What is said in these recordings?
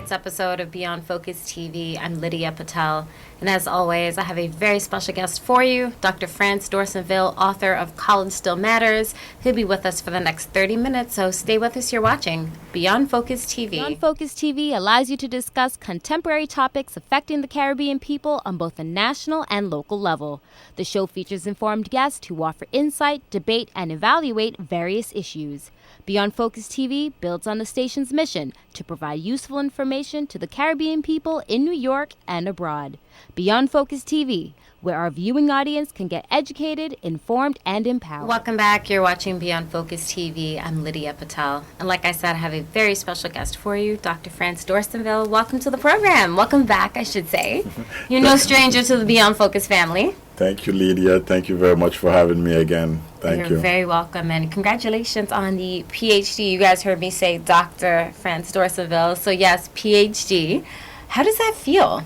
tonight's episode of Beyond Focus TV. I'm Lydia Patel, and as always, I have a very special guest for you, Dr. Frantz Dorsainvil, author of College Still Matters. He'll be with us for the next 30 minutes, so stay with us. You're watching Beyond Focus TV. Beyond Focus TV allows you to discuss contemporary topics affecting the Caribbean people on both a national and local level. The show features informed guests who offer insight, debate, and evaluate various issues. Beyond Focus TV builds on the station's mission to provide useful information to the Caribbean people in New York and abroad. Beyond Focus TV, where our viewing audience can get educated, informed, and empowered. Welcome back. You're watching Beyond Focus TV. I'm Lydia Patel. And like I said, I have a very special guest for you, Dr. Frantz Dorsainvil. Welcome to the program. Welcome back, I should say. You're no stranger to the Beyond Focus family. Thank you, Lydia. Thank you very much for having me again. Thank you. You're very welcome, and congratulations on the PhD. You guys heard me say Dr. Frantz Dorsainvil. So yes, PhD. How does that feel?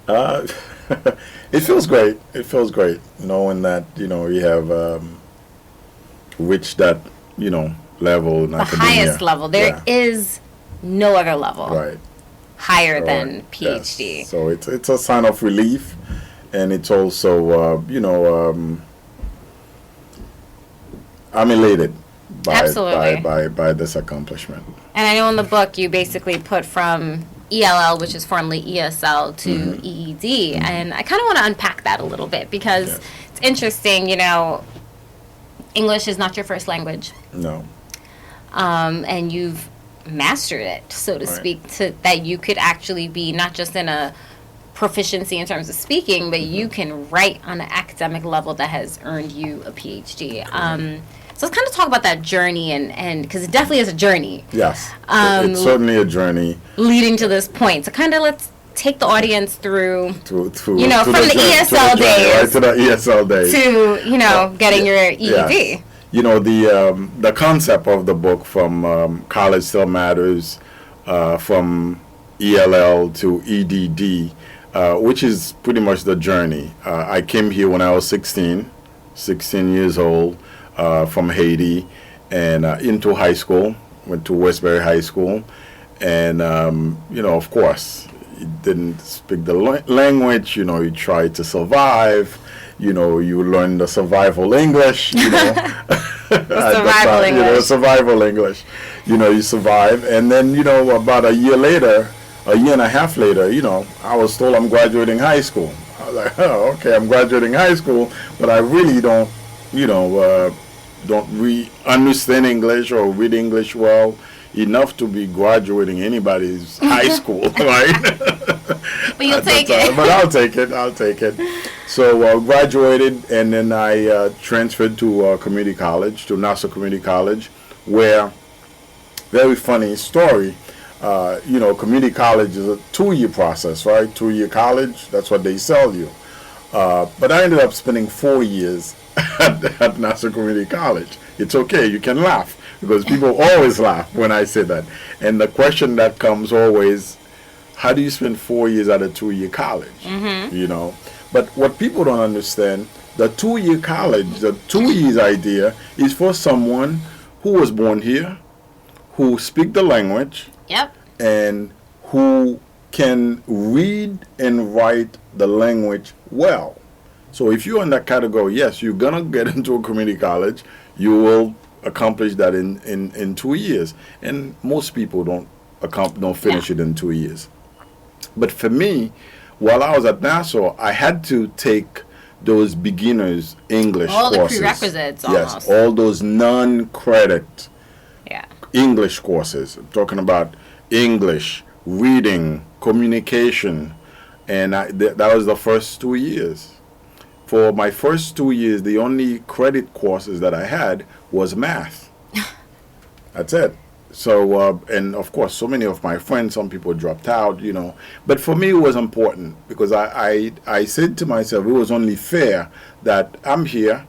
It feels great. It feels great knowing that, you have reached that, level in the academia. Highest level. There is no other level higher than PhD. Yes. So it's a sign of relief, and it's also, I'm elated by this accomplishment. And I know in the book you basically put from ELL, which is formerly ESL, to EED. And I kind of want to unpack that a little bit because it's interesting, English is not your first language. No. And you've mastered it, so to speak, to that you could actually be not just in a proficiency in terms of speaking, but you can write on an academic level that has earned you a PhD. So let's kind of talk about that journey, and because it definitely is a journey. Yes, it's certainly a journey leading to this point. So kind of let's take the audience through from the ESL days, to the ESL days, to getting your EED. Yes. The concept of the book from College Still Matters, from ELL to EDD, which is pretty much the journey. I came here when I was 16 years old. From Haiti, and into high school, went to Westbury High School, and of course, you didn't speak the language. You tried to survive. You learned the survival English. Survival English. Survival English. You survive, and then about a year and a half later, I was told I'm graduating high school. I was like, oh, okay, I'm graduating high school, but I really don't understand English or read English well enough to be graduating anybody's high school, right? But you'll take it. But I'll take it. So graduated, and then I transferred to community college, to Nassau Community College, where, very funny story, community college is a 2-year process, right? 2-year college, that's what they sell you. But I ended up spending 4 years at Nassau Community College. It's okay, you can laugh, because people always laugh when I say that. And the question that comes always, how do you spend 4 years at a 2-year college? But what people don't understand, the 2-year college, the 2 years idea is for someone who was born here, who speak the language, and who can read and write the language well. So if you're in that category, yes, you're going to get into a community college. You will accomplish that in 2 years. And most people don't finish it in 2 years. But for me, while I was at Nassau, I had to take those beginners English courses. All the prerequisites almost. Yes, all those non-credit English courses. I'm talking about English, reading, communication. And that was the first 2 years. For my first 2 years, the only credit courses that I had was math. That's it. So, and of course, so many of my friends, some people dropped out, But for me, it was important because I said to myself, it was only fair that I'm here,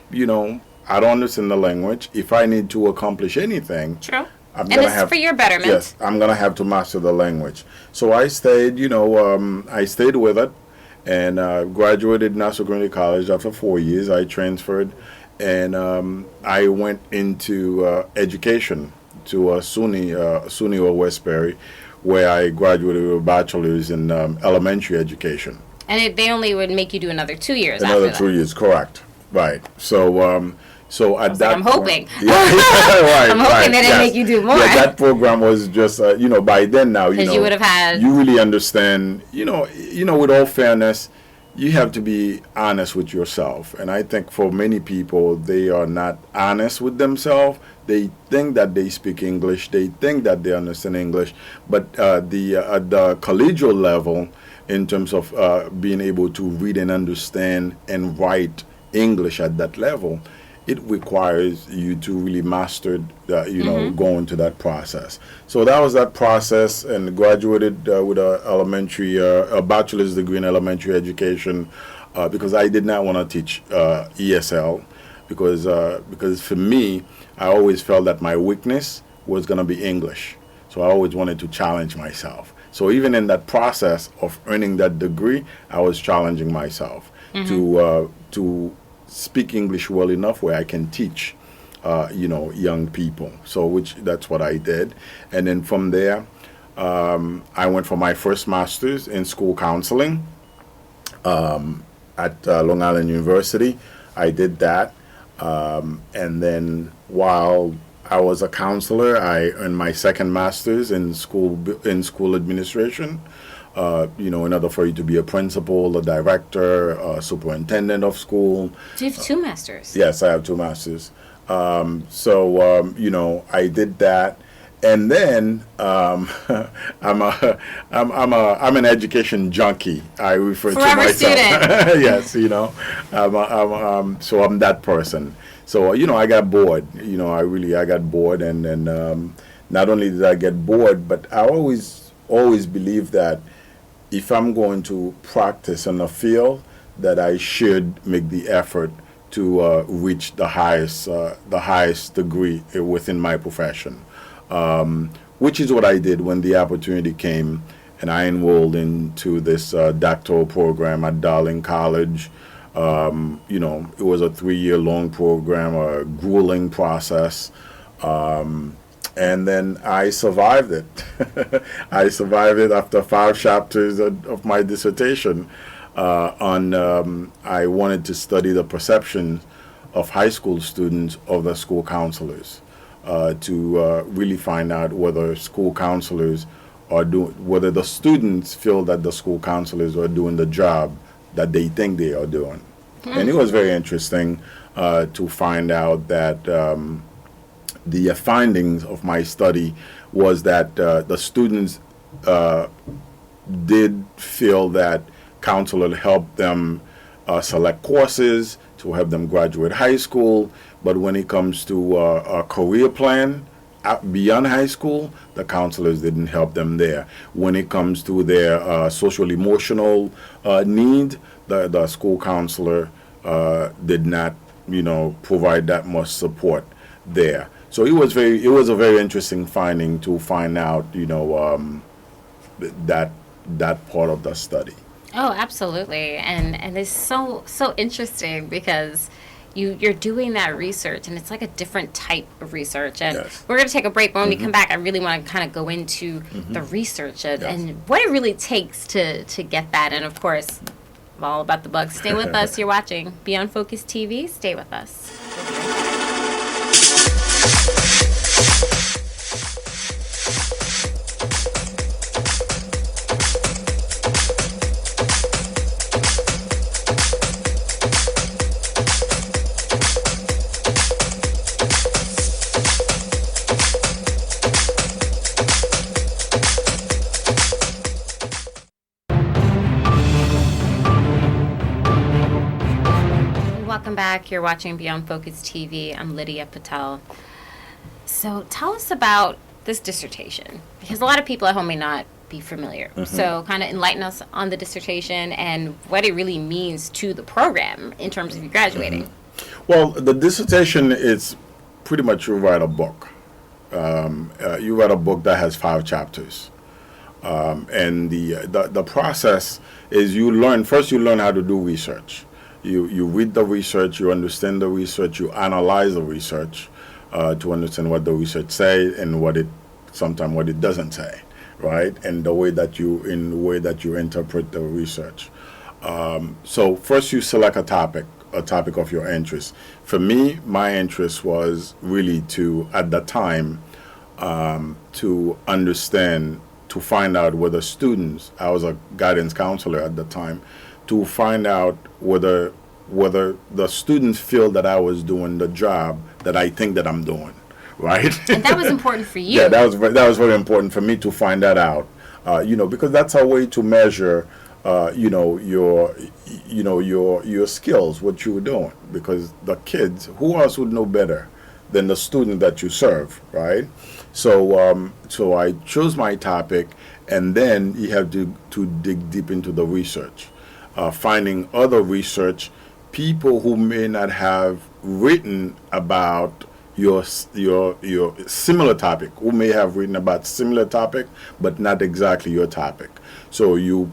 I don't understand the language. If I need to accomplish anything, it's for your betterment. Yes, I'm going to have to master the language. So I stayed, I stayed with it. And graduated Nassau Community College after 4 years. I transferred, and I went into education to SUNY or Westbury, where I graduated with a bachelor's in elementary education. And they only would make you do another 2 years Another after 2 years, correct. Right. So at that I'm hoping. point, right, I'm hoping they didn't make you do more. Yeah, that program was just, by then now, Because you would have had... you really understand, with all fairness, you have to be honest with yourself. And I think for many people, they are not honest with themselves. They think that they speak English. They think that they understand English. But at the collegial level, in terms of being able to read and understand and write English at that level, it requires you to really master, going to that process. So that was that process, and graduated with a bachelor's degree in elementary education, because I did not want to teach ESL, because for me, I always felt that my weakness was going to be English. So I always wanted to challenge myself. So even in that process of earning that degree, I was challenging myself to speak English well enough where I can teach, young people. So that's what I did. And then from there, I went for my first master's in school counseling at Long Island University. I did that. And then while I was a counselor, I earned my second master's in school administration. In order for you to be a principal, a director, a superintendent of school. Do you have 2 masters? Yes, I have 2 masters. I did that, and then I'm an education junkie. I refer to Forever myself. Student. Yes, so I'm that person. So I got bored. I got bored, and then not only did I get bored, but I always believed that if I'm going to practice in a field, that I should make the effort to reach the highest degree within my profession, which is what I did when the opportunity came, and I enrolled into this doctoral program at Darling College. It was a 3-year long program, a grueling process. And then I survived it. I survived it after 5 chapters of my dissertation. I wanted to study the perception of high school students of the school counselors, to really find out whether school counselors whether the students feel that the school counselors are doing the job that they think they are doing. And it was very interesting to find out that the findings of my study was that the students did feel that counselors helped them select courses to help them graduate high school, but when it comes to a career plan beyond high school, the counselors didn't help them there. When it comes to their social emotional need, the school counselor did not, provide that much support there. So it was a very interesting finding to find out, that part of the study. Oh, absolutely. And it's so interesting because you're doing that research, and it's like a different type of research. And Yes. we're going to take a break, but when we come back, I really want to kind of go into the research and what it really takes to get that. And of course, all about the bugs. Stay with us. You're watching Beyond Focus TV. Stay with us. Welcome back. You're watching Beyond Focus TV. I'm Lydia Patel. So tell us about this dissertation, because a lot of people at home may not be familiar. So kind of enlighten us on the dissertation and what it really means to the program in terms of you graduating. Well, the dissertation is pretty much you write a book. You write a book that has 5 chapters. And the process is you learn how to do research. You read the research, you understand the research, you analyze the research to understand what the research say and sometimes what it doesn't say, right? And the way that you interpret the research. So first you select a topic of your interest. For me, my interest was really to, at the time, to understand, to find out whether students, I was a guidance counselor at the time, to find out whether the students feel that I was doing the job that I think that I'm doing, right? And that was important for you. Yeah, that was very important for me to find that out. Because that's a way to measure, your skills, what you were doing. Because the kids, who else would know better than the student that you serve, right? So I chose my topic, and then you have to dig deep into the research, finding other research, people who may not have written about your similar topic, who may have written about similar topic but not exactly your topic. So you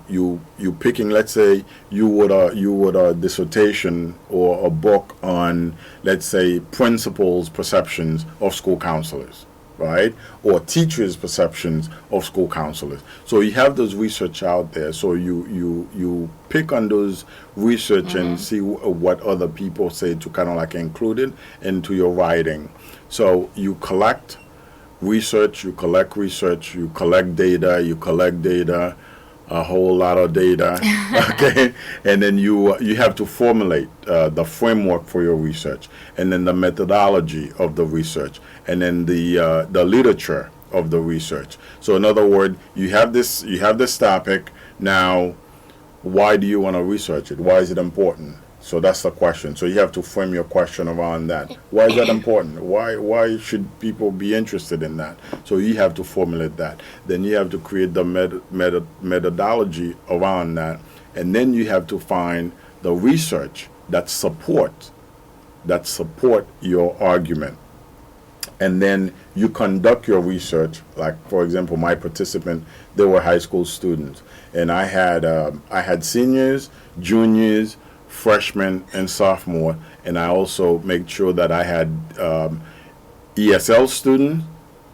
picking, let's say you would a dissertation or a book on, let's say, principals' perceptions of school counselors, right? Or teachers' perceptions of school counselors. So you have those research out there. So you pick on those research and see what other people say to kind of like include it into your writing. So you collect research, you collect data, a whole lot of data, okay, and then you have to formulate the framework for your research, and then the methodology of the research, and then the literature of the research. So in other words, you have this topic. Now, why do you want to research it? Why is it important? So that's the question. So you have to frame your question around that. Why is that important? Why should people be interested in that? So you have to formulate that. Then you have to create the methodology around that, and then you have to find the research that support your argument. And then you conduct your research. Like, for example, my participant, they were high school students, and I had seniors, juniors, freshmen, and sophomore, and I also made sure that I had ESL student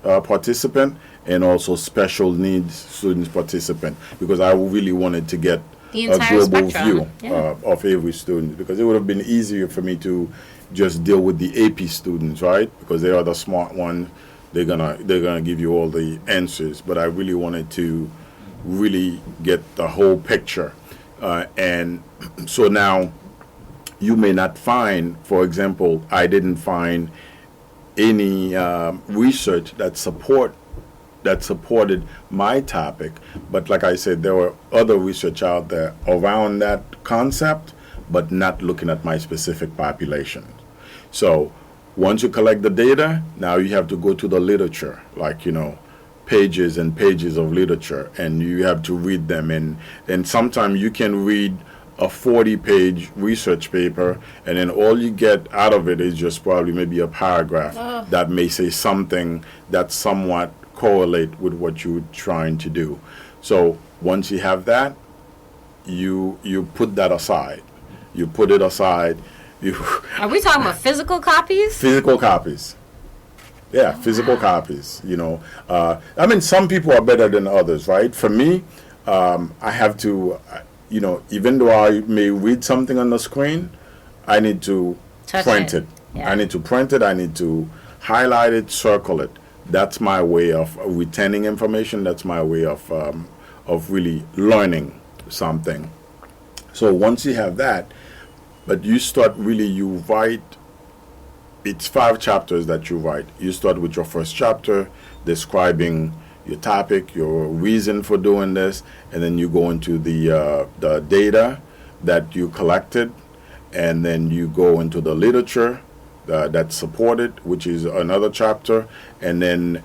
participant and also special needs students participant, because I really wanted to get the a entire global spectrum. view of every student, because it would have been easier for me to just deal with the AP students, right? Because they are the smart ones. They're gonna give you all the answers. But I really wanted to really get the whole picture. And so now you may not find, for example, I didn't find any research that supported my topic, but like I said, there were other research out there around that concept, but not looking at my specific population. So once you collect the data, now you have to go to the literature, like, pages and pages of literature, and you have to read them. And sometimes you can read a 40-page research paper, and then all you get out of it is just probably maybe a paragraph that may say something that somewhat correlate with what you're trying to do. So once you have that, you put that aside. You put it aside. Are we talking about physical copies? Physical copies. Yeah, physical copies. Some people are better than others, right? For me, I have to, even though I may read something on the screen, I need to print it. Yeah. I need to print it. I need to highlight it, circle it. That's my way of retaining information. That's my way of really learning something. So once you have that, but you start really, you write. It's 5 chapters that you write. You start with your first chapter, describing your topic, your reason for doing this, and then you go into the data that you collected, and then you go into the literature that's supported, which is another chapter, and then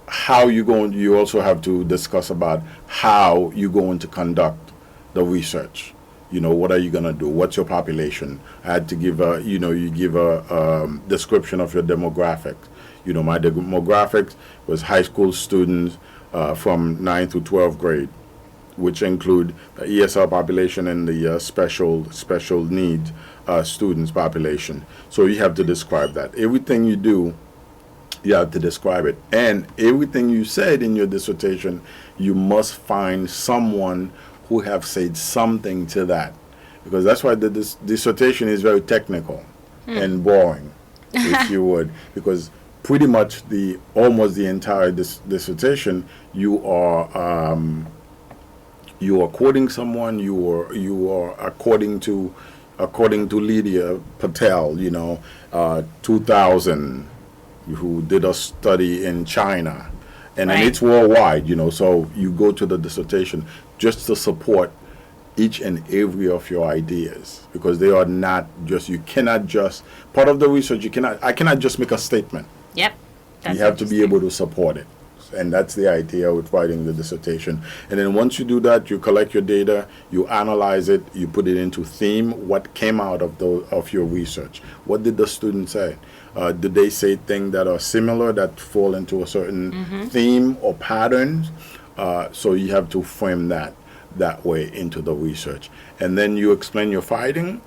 how you also have to discuss about how you're going to conduct the research. What are you going to do? What's your population? I had to give you give a description of your demographics. My demographics was high school students from 9th to 12th grade, which include the ESL population and the special needs students population. So you have to describe that. Everything you do You have to describe it. And everything you said in your dissertation, you must find someone who have said something to that. Because that's why the dissertation is very technical and boring, if you would. Because pretty much almost the entire dissertation, you are quoting someone, you are according to Lydia Patel, 2000, who did a study in China, and it's worldwide, so you go to the dissertation just to support each and every of your ideas, because they are not just, you cannot just, part of the research, I cannot just make a statement. Yep. You have to be able to support it. And that's the idea with writing the dissertation. And then once you do that, you collect your data, you analyze it, you put it into theme. What came out of your research? What did the students say? Did they say things that are similar, that fall into a certain theme or patterns? So you have to frame that way into the research. And then you explain your findings,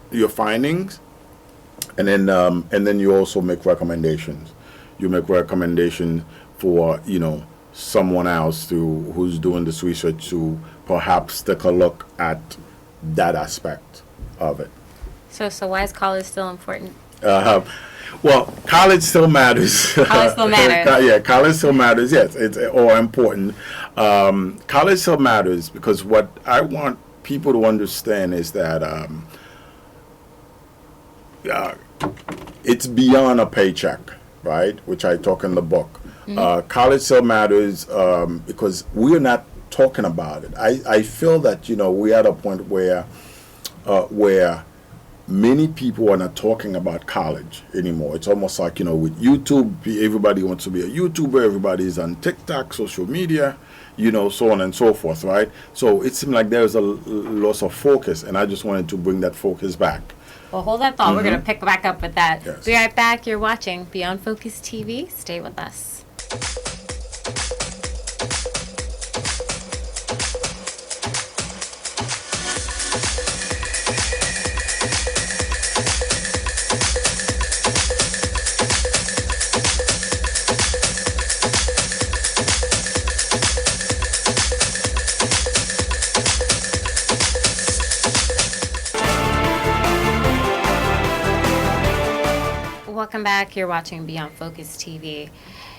and then you also make recommendations. You make recommendations for someone else who's doing this research to perhaps take a look at that aspect of it. So why is college still important? Well, college still matters. College still matters. Yeah, college still matters. Yes, it's all important. College still matters because what I want people to understand is that it's beyond a paycheck, right? Which I talk in the book. College still matters because we're not talking about it. I feel that we're at a point where many people are not talking about college anymore. It's almost like with YouTube, everybody wants to be a YouTuber. Everybody's on TikTok, social media, so on and so forth, right? So it seemed like there's a loss of focus, and I just wanted to bring that focus back. Well, hold that thought. We're going to pick back up with that. Yes. Be right back. You're watching Beyond Focus TV. Stay with us. Welcome back. You're watching Beyond Focus TV.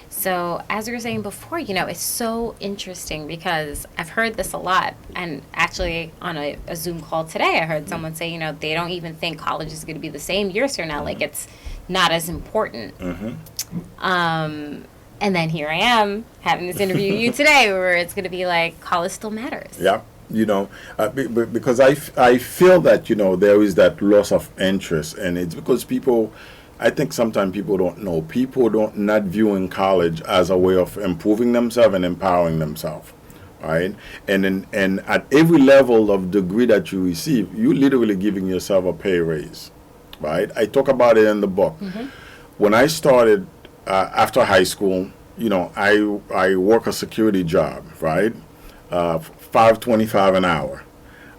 So, as we were saying before, it's so interesting because I've heard this a lot. And actually, on a Zoom call today, I heard someone say, they don't even think college is going to be the same years from now. Like, it's not as important. And then here I am having this interview with you today where it's going to be like, college still matters. Yeah. Because I feel that, there is that loss of interest. And it's because I think sometimes people don't know. People not viewing college as a way of improving themselves and empowering themselves, right? And at every level of degree that you receive, you're literally giving yourself a pay raise, right? I talk about it in the book. When I started after high school, I work a security job, right? $5.25 an hour.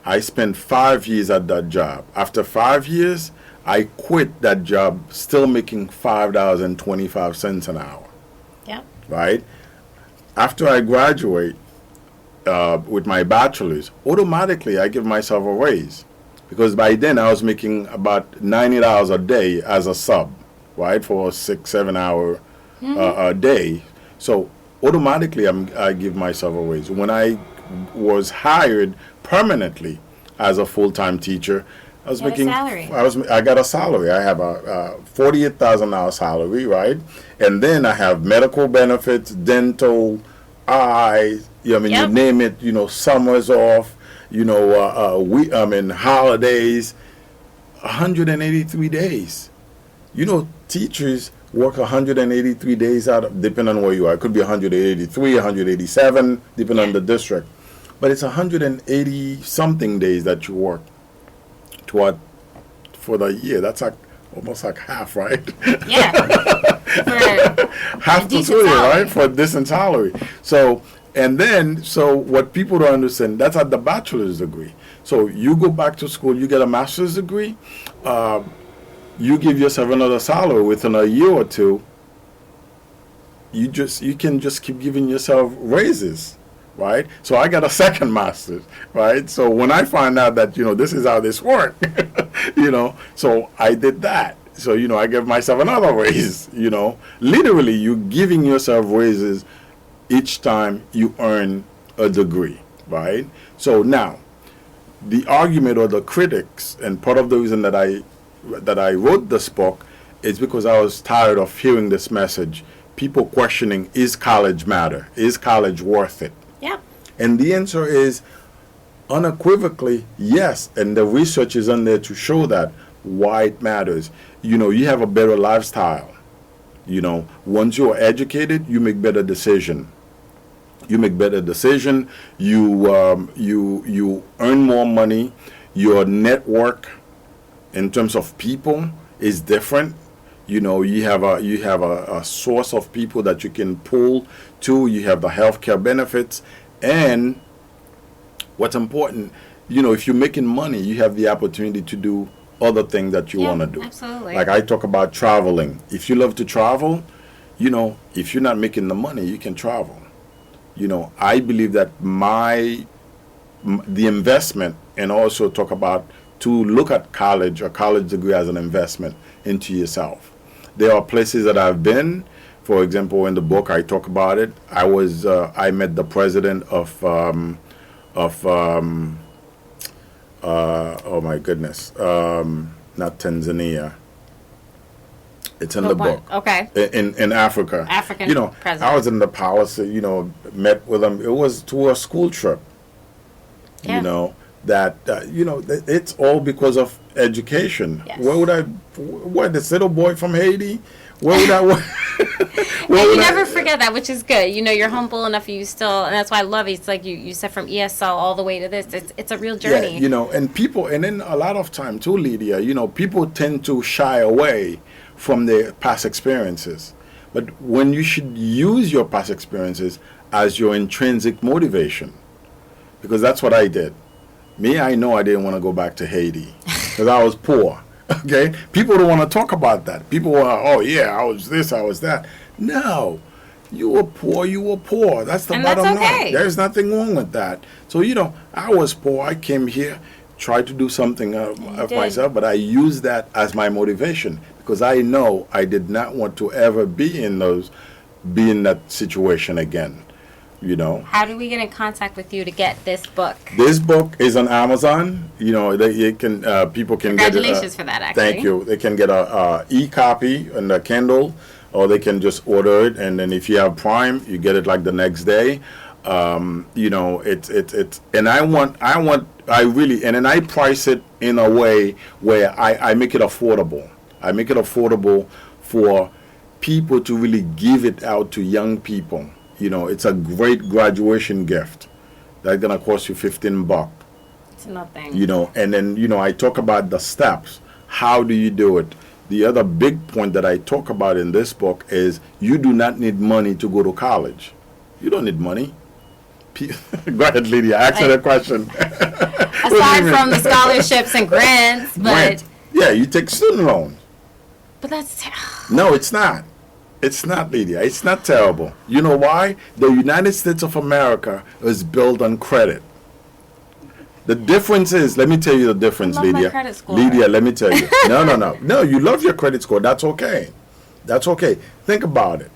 I spent 5 years at that job. After 5 years, I quit that job still making $5.25 an hour. Yeah. Right? After I graduate with my bachelor's, automatically I give myself a raise. Because by then I was making about $90 a day as a sub, right? For a 6-7 hour a day. So automatically I give myself a raise. When I was hired permanently as a full-time teacher, I was making salary. I got a salary. I have a $48,000 salary, right? And then I have medical benefits, dental, eyes. You name it. Summers off. Holidays. 183 days. Teachers work 183 days out, depending on where you are. It could be 183, 187, depending on the district. But it's 180 something days that you work. For the year. That's like almost like half, right? Yeah. Half the year, right? For a decent salary. So what people don't understand, that's at the bachelor's degree. So you go back to school, you get a master's degree, you give yourself another salary within a year or two, you can just keep giving yourself raises, right? So I got a second master's, right? So when I find out that, this is how this works, so I did that. So, I gave myself another raise, Literally, you're giving yourself raises each time you earn a degree, right? So now, the argument or the critics, and part of the reason that I wrote this book is because I was tired of hearing this message. People questioning, is college matter? Is college worth it? Yeah. And the answer is unequivocally yes. And the research is on there to show that why it matters. You have a better lifestyle. Once you're educated, you make better decision. You make better decision. You earn more money. Your network, in terms of people, is different. You have a source of people that you can pull to. You have the healthcare benefits, and what's important, if you're making money, you have the opportunity to do other things that you want to do. Absolutely. Like I talk about traveling. If you love to travel, if you're not making the money, you can travel. I believe that the investment, and also talk about to look at college or college degree as an investment into yourself. There are places that I've been. For example, in the book I talk about it. I met the president of oh my goodness, not Tanzania. It's in the book. Okay. In Africa. African president. I was in the palace, met with him. It was to a school trip. Yeah. It's all because of education. Yes. Where would this little boy from Haiti? Where would I? And you never forget that, which is good. You're humble enough. You still, and that's why I love it. It's like you said, from ESL all the way to this. It's a real journey. Yeah, and people, and then a lot of time too, Lydia. People tend to shy away from their past experiences, but when you should use your past experiences as your intrinsic motivation, because that's what I did. I know I didn't want to go back to Haiti because I was poor. Okay, people don't want to talk about that. People are, oh yeah, I was this, I was that. No, you were poor. You were poor. That's the bottom line. There's nothing wrong with that. So I was poor. I came here, tried to do something of myself, but I used that as my motivation because I know I did not want to ever be in that situation again. How do we get in contact with you to get this book? This book is on Amazon. People can Congratulations get for that, actually. Thank you. They can get a e-copy on the Kindle, or they can just order it, and then if you have Prime, you get it like the next day. It's and I price it in a way where I make it affordable. I make it affordable for people to really give it out to young people. It's a great graduation gift. That's gonna cost you $15. It's nothing. And then I talk about the steps. How do you do it? The other big point that I talk about in this book is you do not need money to go to college. You don't need money. Go ahead, Lydia. Ask her the question. Aside from the scholarships and grants, but yeah, you take student loans. But that's no, it's not. It's not, Lydia. It's not terrible. You know why? The United States of America is built on credit. The difference is, let me tell you the difference, I love Lydia. my credit score. Lydia, let me tell you. No. No, you love your credit score. That's okay. That's okay. Think about it,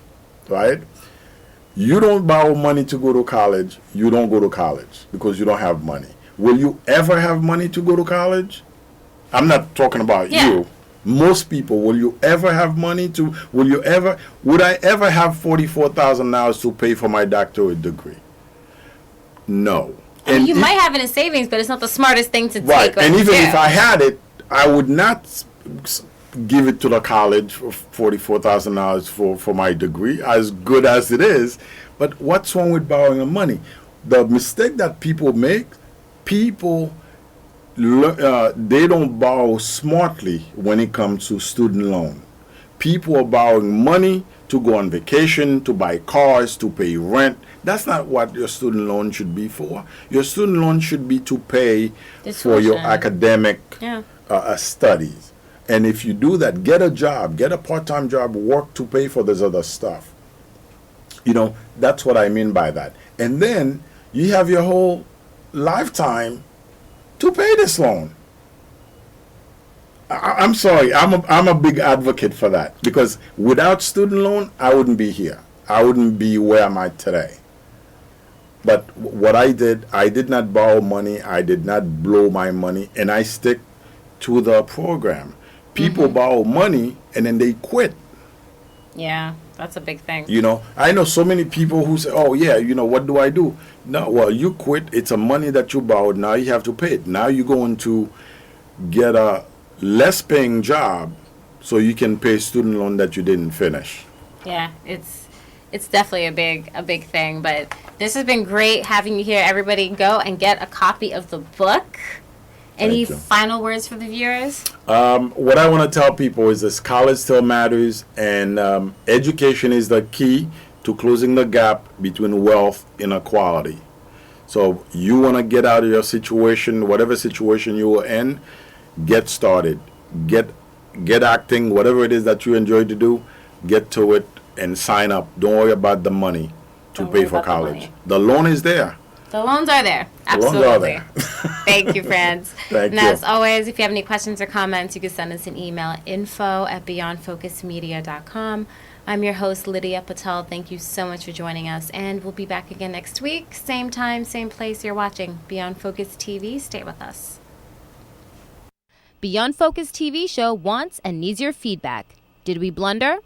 right? You don't borrow money to go to college. You don't go to college because you don't have money. Will you ever have money to go to college? I'm not talking about you. Most people, would I ever have $44,000 to pay for my doctorate degree? No. And you might have it in savings, but it's not the smartest thing to take. Right. And even if I had it, I would not give it to the college for $44,000 for my degree, as good as it is. But what's wrong with borrowing the money? The mistake that people make, they don't borrow smartly when it comes to student loan. People are borrowing money to go on vacation, to buy cars, to pay rent. That's not what your student loan should be for. Your student loan should be to pay for your academic studies. And if you do that, get a job, get a part-time job, work to pay for this other stuff. That's what I mean by that. And then you have your whole lifetime to pay this loan. I'm sorry. I'm a big advocate for that, because without student loan, I wouldn't be here. I wouldn't be where I'm at today. But what I did not borrow money. I did not blow my money, and I stick to the program. People borrow money and then they quit. Yeah, that's a big thing. I know so many people who say, "Oh yeah, what do I do?" No, well, you quit. It's a money that you borrowed. Now you have to pay it. Now you're going to get a less paying job so you can pay student loan that you didn't finish. Yeah, it's definitely a big thing. But this has been great having you here. Everybody, go and get a copy of the book. Any final words for the viewers? What I want to tell people is this: college still matters, and education is the key to closing the gap between wealth inequality. So you want to get out of your situation, whatever situation you are in, get started, get acting, whatever it is that you enjoy to do, get to it and sign up. Don't worry about the money to pay for college. The loan is there. The loans are there. Absolutely. The loans are there. Thank you, Frantz. Thank you. And as always, if you have any questions or comments, you can send us an email at info@beyondfocusmedia.com. I'm your host, Lydia Patel. Thank you so much for joining us, and we'll be back again next week. Same time, same place. You're watching Beyond Focus TV. Stay with us. Beyond Focus TV show wants and needs your feedback. Did we blunder?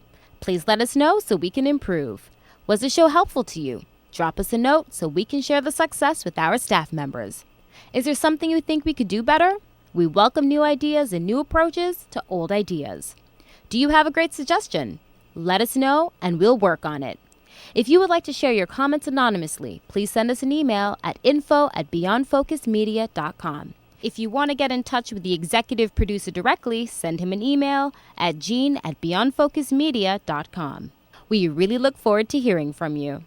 Please let us know so we can improve. Was the show helpful to you? Drop us a note so we can share the success with our staff members. Is there something you think we could do better? We welcome new ideas and new approaches to old ideas. Do you have a great suggestion? Let us know and we'll work on it. If you would like to share your comments anonymously, please send us an email at info@beyondfocusmedia.com. If you want to get in touch with the executive producer directly, send him an email at gene@beyondfocusmedia.com. We really look forward to hearing from you.